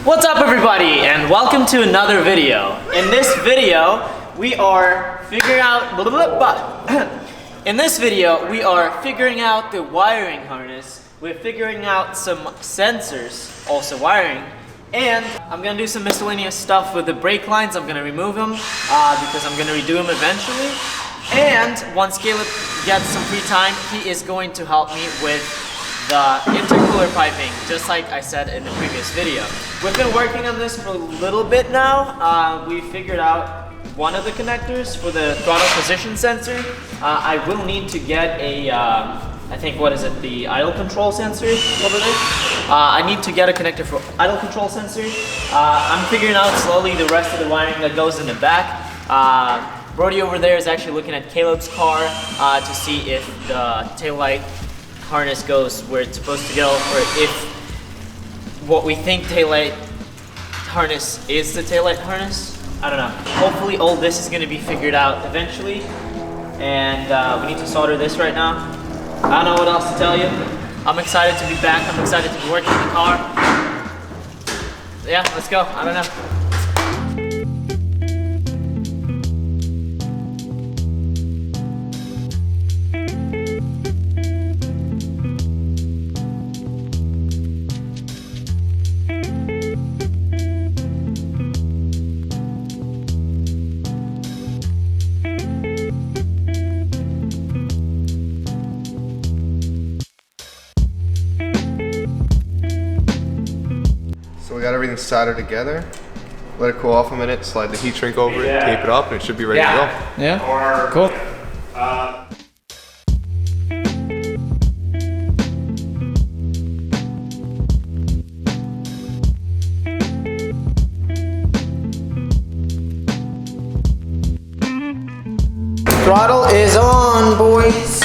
What's up everybody, and welcome to another video. In this video, we are figuring out the wiring harness. We're figuring out some sensors, also wiring, and I'm gonna do some miscellaneous stuff with the brake lines. I'm gonna remove them because I'm gonna redo them eventually. And once Caleb gets some free time, he is going to help me with the intercooler piping, just like I said in the previous video. We've been working on this for a little bit now. We figured out one of the connectors for the throttle position sensor. I will need to get a, I think, the idle control sensor over there. I need to get a connector for idle control sensor. I'm figuring out slowly the rest of the wiring that goes in the back. Brody over there is actually looking at Caleb's car to see if the taillight harness goes where it's supposed to go, or if what we think taillight harness is the taillight harness. I don't know. Hopefully all this is going to be figured out eventually, and we need to solder this right now. I don't know what else to tell you. I'm excited to be back. I'm excited to be working in the car. Yeah, let's go. I don't know. So we got everything soldered together. Let it cool off a minute, slide the heat shrink over it, tape it up, and it should be ready to go. Yeah, cool. Throttle is on, boys.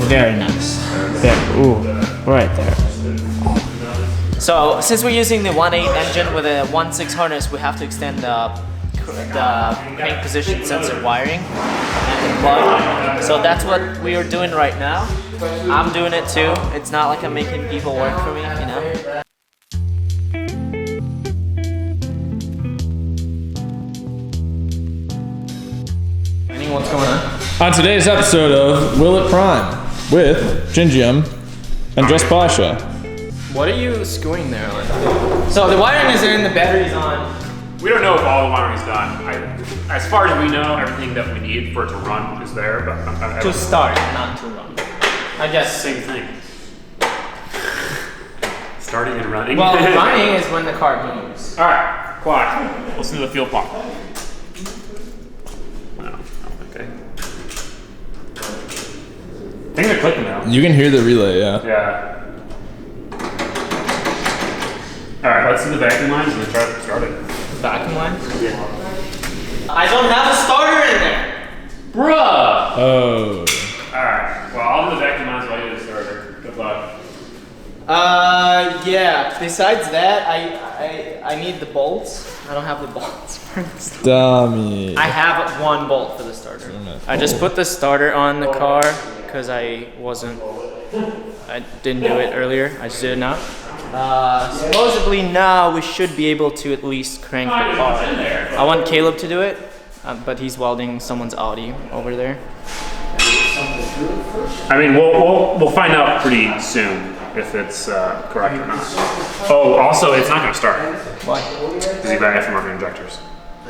Very nice. There, ooh, right there. So since we're using the 1.8 engine with a 1.6 harness, we have to extend the crank position sensor wiring and the plug. So that's what we are doing right now. I'm doing it too. It's not like I'm making people work for me, you know? What's going on today's episode of Will It Prime with Gingium and just Pasha. What are you screwing there? So the wiring is in, the battery's on. We don't know if all the wiring's done. As far as we know, everything that we need for it to run is there, but I To start, not to run. I guess. Same thing. Starting and running. Well, running is when the car moves. All right, quiet. Listen to the fuel pump. Okay. Things are clicking now. You can hear the relay, yeah. Yeah. All right, let's do the vacuum lines and then try to start it. Vacuum line? Yeah. I don't have a starter in there. Bruh! Oh. All right, well, I'll do the vacuum lines while you do the starter. Good luck. Yeah. Besides that, I need the bolts. I don't have the bolts for the starter. Dummy. I have one bolt for the starter. I just put the starter on the car because I didn't do it earlier. I just did it now. Supposedly now we should be able to at least crank the car. I want Caleb to do it, but he's welding someone's Audi over there. I mean, we'll find out pretty soon if it's correct or not. Oh, also, it's not going to start. Why? Because you've got aftermarket injectors.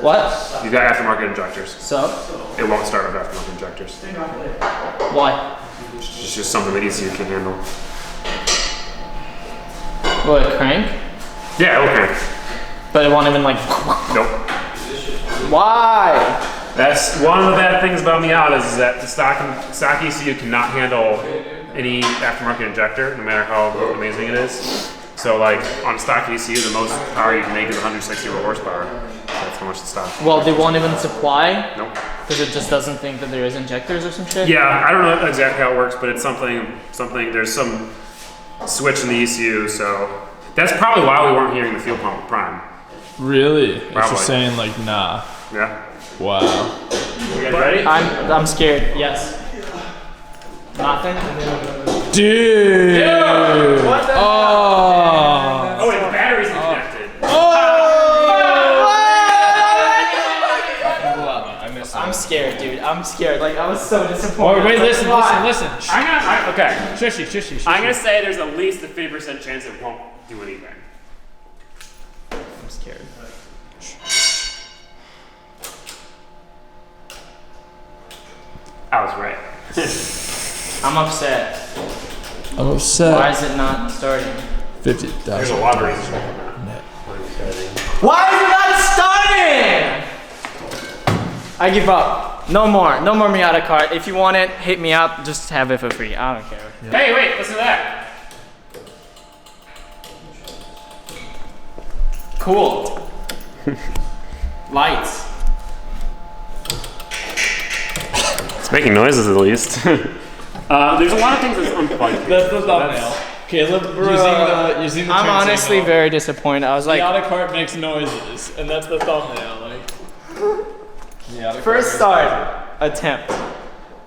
What? You've got aftermarket injectors. So? It won't start with aftermarket injectors. Why? It's just something that ECU can handle. Will it crank? Yeah, okay. But it won't even like... Nope. Why? That's one of the bad things about Miata is that the stock ECU cannot handle any aftermarket injector, no matter how amazing it is. So like on a stock ECU, the most power you can make is 160 horsepower. That's how much the stock. Well, they won't even supply? Nope. Because it just doesn't think that there is injectors or some shit? Yeah, I don't know exactly how it works, but it's something, there's some switch in the ECU, so that's probably why we weren't hearing the fuel pump prime. Really? It's Probably. just saying like, nah. Yeah. Wow. You guys ready? I'm scared, yes. Nothing? Dude! What the Oh! Oh wait, I'm scared. Like, I was so disappointed. Oh, wait, listen. Okay. Shushi. I'm gonna say there's at least a 50% chance it won't do anything. I'm scared. I was right. I'm upset. Why is it not starting? 50,000. There's a lot of reasons for that. Why is it not starting? I give up. No more Miata Kart. If you want it, hit me up. Just have it for free. I don't care. Yeah. Hey, wait, listen to that. Cool. Lights. It's making noises at least. There's a lot of things that's unplugged. That's the thumbnail. Caleb, using the I'm honestly signal. very disappointed. I was like, Miata Kart makes noises, and that's the thumbnail. Like, first start attempt.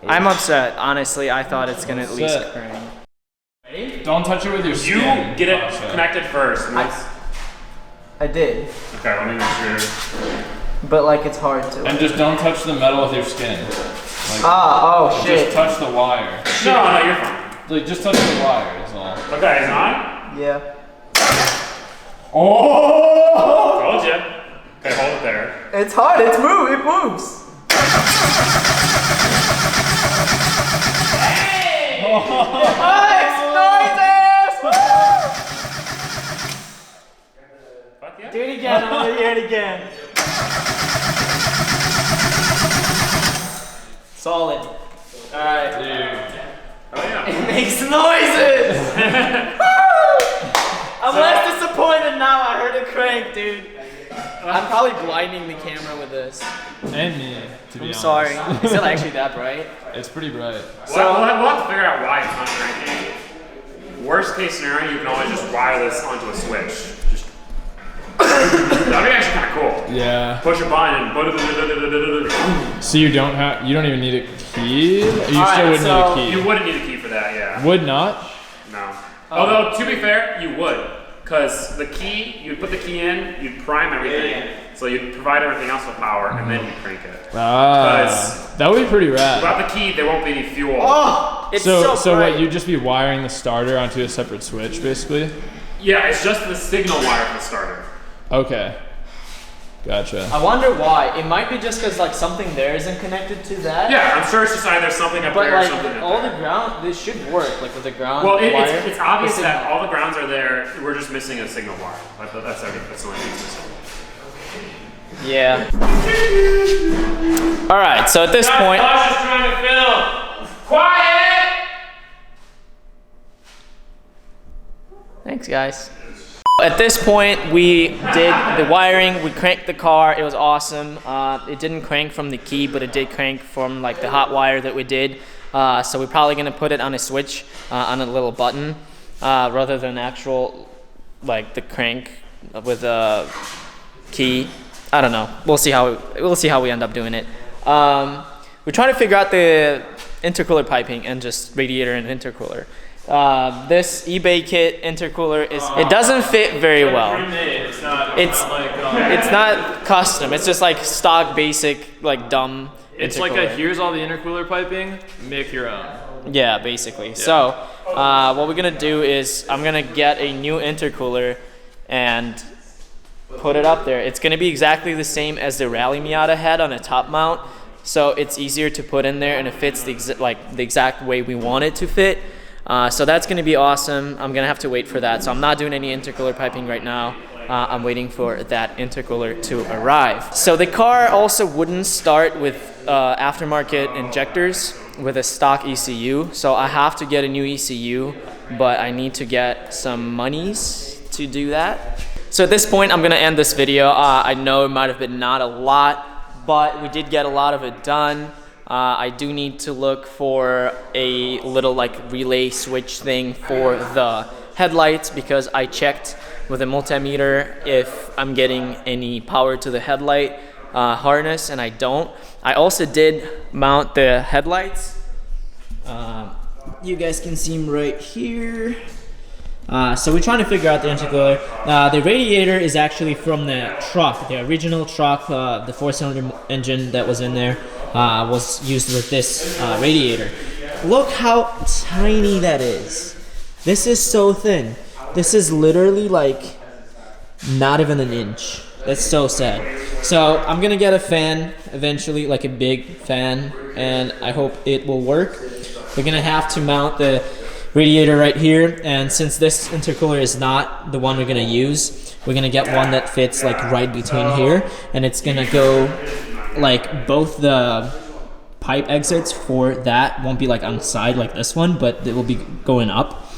I'm upset. Honestly, I thought it's gonna at least Upset. crank. Don't touch it with your You skin. get it Pasha. connected first. And I did, okay, let me make sure. but like it's hard to. And just don't touch the metal with your skin. Like, Oh just shit. touch the wire. No, you're fine. Like, just touch the wire is all. Okay, it's on? Yeah. Oh! Told you. Okay, hold it there. It's hard. It moves. Hey! Nice noises! Fuck yeah. Do it again. I'm gonna hear it again. Solid. All right. Dude. Oh yeah. It makes noises. I'm less disappointed now. I heard it crank, dude. I'm probably blinding the camera with this. And me, to be I'm honest. sorry. Is it actually that bright? It's pretty bright. So we'll have to figure out why it's not cranking. Worst case scenario, you can always just wire this onto a switch. Just that'd be actually kind of cool. Yeah. Push a button and So you don't even need a key? Or you still Alright, wouldn't so need a key? you wouldn't need a key for that, yeah. Would not? No. Although, to be fair, you would. Because the key, you'd put the key in, you'd prime everything, so you'd provide everything else with power, and then you'd crank it. That would be pretty rad. Without the key, there won't be any fuel. Oh, it's so So bright. what, you'd just be wiring the starter onto a separate switch, basically? Yeah, it's just the signal wire for the starter. Okay. Gotcha. I wonder why. It might be just because like something there isn't connected to that. Yeah, I'm sure it's just either something up But there or something like up all there. the ground, this should work. Like with the ground Well, wire. it's obvious the that signal. all the grounds are there. We're just missing a signal wire. That's everything. That's the only thing that's missing. Yeah. All right. So at this point. Pasha's trying to film. Quiet! Thanks, guys. At this point, we did the wiring, we cranked the car, it was awesome. It didn't crank from the key, but it did crank from like the hot wire that we did. So we're probably gonna put it on a switch, on a little button, rather than actual, like the crank with a key. I don't know, we'll see how we end up doing it. We're trying to figure out the intercooler piping and just radiator and intercooler. This eBay kit intercooler it doesn't fit very well. It's not custom. It's just like stock basic like dumb. It's like here's all the intercooler piping, make your own. Yeah, basically. Yeah. So what we're gonna do is I'm gonna get a new intercooler and put it up there. It's gonna be exactly the same as the Rally Miata had on a top mount. So it's easier to put in there and it fits the exact way we want it to fit. So that's going to be awesome. I'm going to have to wait for that. So I'm not doing any intercooler piping right now. I'm waiting for that intercooler to arrive. So the car also wouldn't start with aftermarket injectors with a stock ECU. So I have to get a new ECU, but I need to get some monies to do that. So at this point, I'm going to end this video. I know it might have been not a lot, but we did get a lot of it done. I do need to look for a little like relay switch thing for the headlights because I checked with a multimeter if I'm getting any power to the headlight harness and I don't. I also did mount the headlights. You guys can see them right here. So we're trying to figure out the intercooler. The radiator is actually from the truck, the original truck, the 4-cylinder engine that was in there. was used with this radiator. Look how tiny that is. This is so thin. This is literally like not even an inch. That's so sad. So I'm gonna get a fan eventually, like a big fan, and I hope it will work. We're gonna have to mount the radiator right here, and since this intercooler is not the one we're gonna use, we're gonna get one that fits like right between here, and it's gonna go like both the pipe exits for that won't be like on the side like this one, but it will be going up.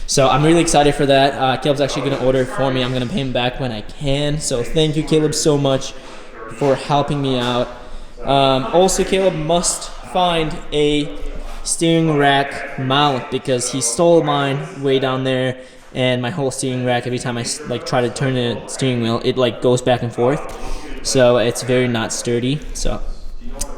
So I'm really excited for that. Caleb's actually gonna order it for me. I'm gonna pay him back when I can. So thank you, Caleb, so much for helping me out. Also, Caleb must find a steering rack mount because he stole mine way down there, and my whole steering rack, every time I like try to turn the steering wheel, it like goes back and forth. So it's very not sturdy. So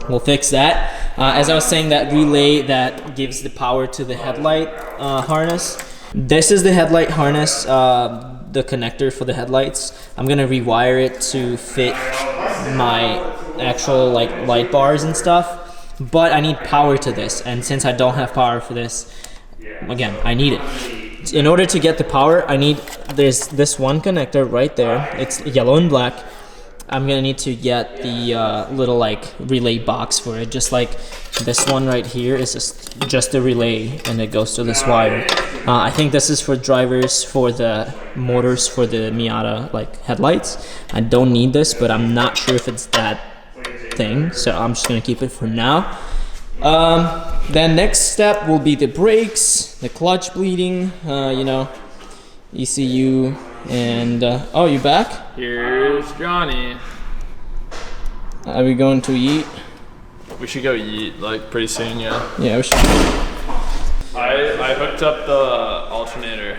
we'll fix that. As I was saying, that relay that gives the power to the headlight harness. This is the headlight harness, the connector for the headlights. I'm gonna rewire it to fit my actual like light bars and stuff, but I need power to this, and since I don't have power for this, again, I need it. In order to get the power, there's this one connector right there. It's yellow and black. I'm gonna need to get the little like relay box for it, just like this one right here is just the relay, and it goes to this wire. I think this is for drivers for the motors for the Miata like headlights. I don't need this, but I'm not sure if it's that thing, so I'm just gonna keep it for now. Then next step will be the brakes, the clutch bleeding, you know, ECU, and oh, you back? Here's Johnny. Are we going to eat? We should go eat like pretty soon, yeah. Yeah, we should. I hooked up the alternator.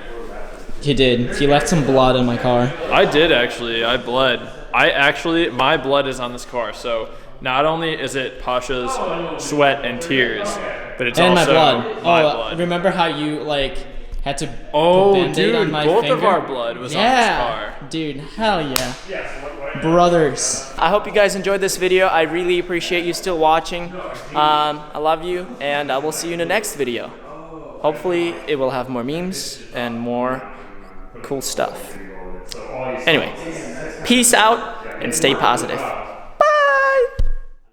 He did. He left some blood in my car. I did actually. I bled. My blood is on this car. So not only is it Pasha's sweat and tears, but it's and also my blood. blood. Remember how you like had to Oh, put Band-Aid dude, on my both finger? of our blood was on this car. Dude, hell yeah. Brothers. I hope you guys enjoyed this video. I really appreciate you still watching. I love you, and I will see you in the next video. Hopefully, it will have more memes and more cool stuff. Anyway, peace out and stay positive.